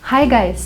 Hi guys,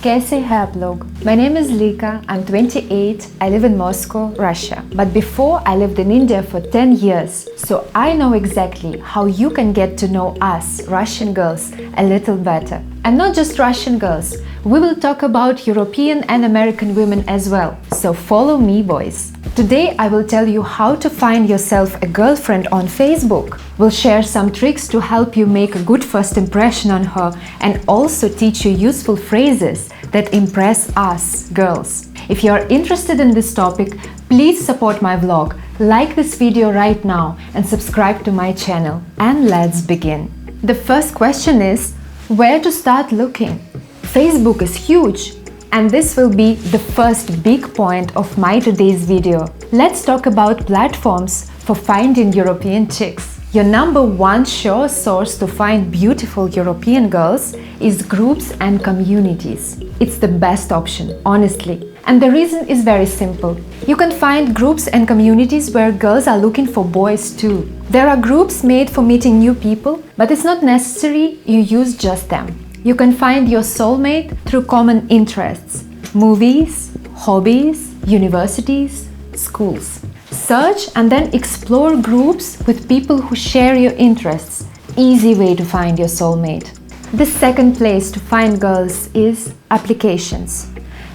कैसे हैं आप लोग? My name is Lika, I'm 28, I live in Moscow, Russia. But before I lived in India for 10 years, so I know exactly how you can get to know us, Russian girls, a little better. And not just Russian girls, we will talk about European and American women as well. So follow me, boys. Today I will tell you how to find yourself a girlfriend on Facebook. We'll share some tricks to help you make a good first impression on her and also teach you useful phrases that impress us, girls. If you are interested in this topic, please support my vlog, like this video right now and subscribe to my channel. And let's begin. The first question is, where to start looking? Facebook is huge. And this will be the first big point of my today's video. Let's talk about platforms for finding European chicks. Your number one sure source to find beautiful European girls is groups and communities. It's the best option, honestly. And the reason is very simple. You can find groups and communities where girls are looking for boys too. There are groups made for meeting new people, but it's not necessary you use just them. You can find your soulmate through common interests, movies, hobbies, universities, schools. Search and then explore groups with people who share your interests. Easy way to find your soulmate. The second place to find girls is applications.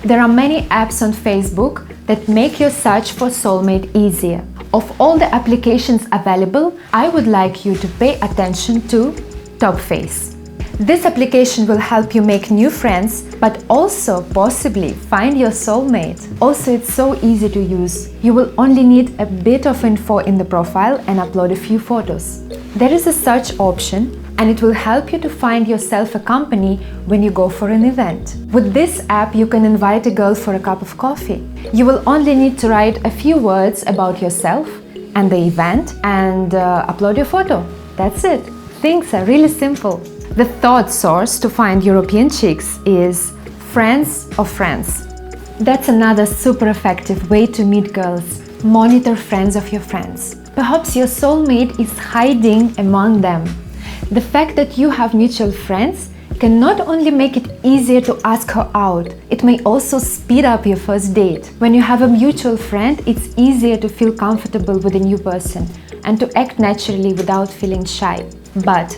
There are many apps on Facebook that make your search for soulmate easier. Of all the applications available, I would like you to pay attention to Topface. This application will help you make new friends, but also possibly find your soulmate. Also, it's so easy to use. You will only need a bit of info in the profile and upload a few photos. There is a search option and it will help you to find yourself a company when you go for an event. With this app, you can invite a girl for a cup of coffee. You will only need to write a few words about yourself and the event and upload your photo. That's it. Things are really simple. The third source to find European chicks is friends of friends. That's another super effective way to meet girls. Monitor friends of your friends. Perhaps your soulmate is hiding among them. The fact that you have mutual friends can not only make it easier to ask her out, it may also speed up your first date. When you have a mutual friend, it's easier to feel comfortable with a new person and to act naturally without feeling shy. But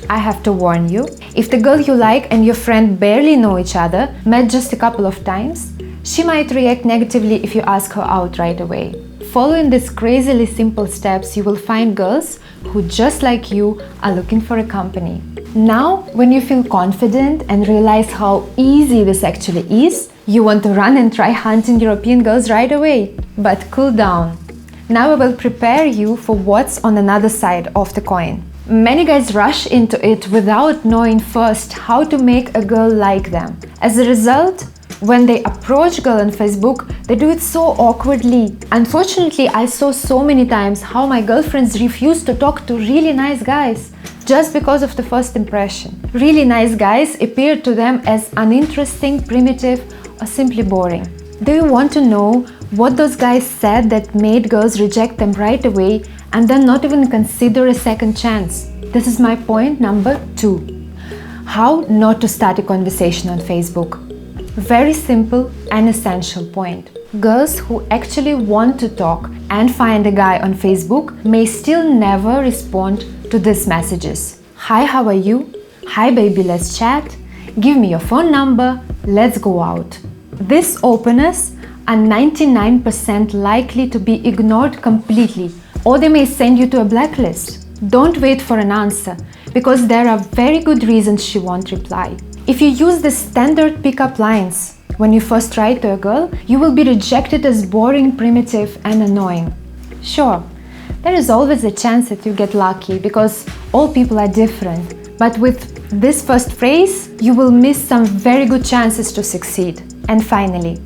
I have to warn you, if the girl you like and your friend barely know each other, met just a couple of times, she might react negatively if you ask her out right away. Following these crazily simple steps, you will find girls who, just like you, are looking for a company. Now, when you feel confident and realize how easy this actually is, you want to run and try hunting European girls right away. But cool down. Now I will prepare you for what's on another side of the coin. Many guys rush into it without knowing first how to make a girl like them. As a result, when they approach girl on Facebook, they do it so awkwardly. Unfortunately, I saw so many times how my girlfriends refuse to talk to really nice guys just because of the first impression. Really nice guys appear to them as uninteresting, primitive, or simply boring. Do you want to know what those guys said that made girls reject them right away and then not even consider a second chance? This is my point number 2. How not to start a conversation on Facebook. Very simple and essential point. Girls who actually want to talk and find a guy on Facebook may still never respond to these messages. Hi, how are you? Hi baby, let's chat. Give me your phone number. Let's go out. These openers are 99% likely to be ignored completely, or they may send you to a blacklist. Don't wait for an answer, because there are very good reasons she won't reply. If you use the standard pickup lines when you first write to a girl, you will be rejected as boring, primitive, and annoying. Sure, there is always a chance that you get lucky, because all people are different. But with this first phrase, you will miss some very good chances to succeed. And finally,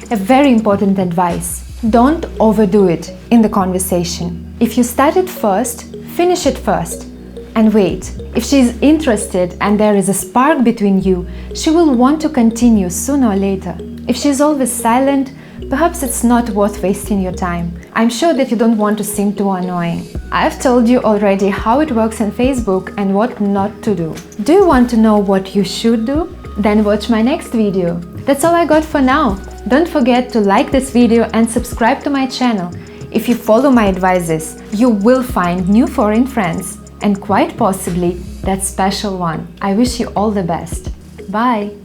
a very important advice. Don't overdo it in the conversation. If you start it first, finish it first. And wait, if she is interested and there is a spark between you, she will want to continue sooner or later. If she is always silent, perhaps it's not worth wasting your time. I'm sure that you don't want to seem too annoying. I've told you already how it works on Facebook and what not to do. Do you want to know what you should do? Then watch my next video. That's all I got for now. Don't forget to like this video and subscribe to my channel. If you follow my advices, you will find new foreign friends and quite possibly that special one. I wish you all the best. Bye!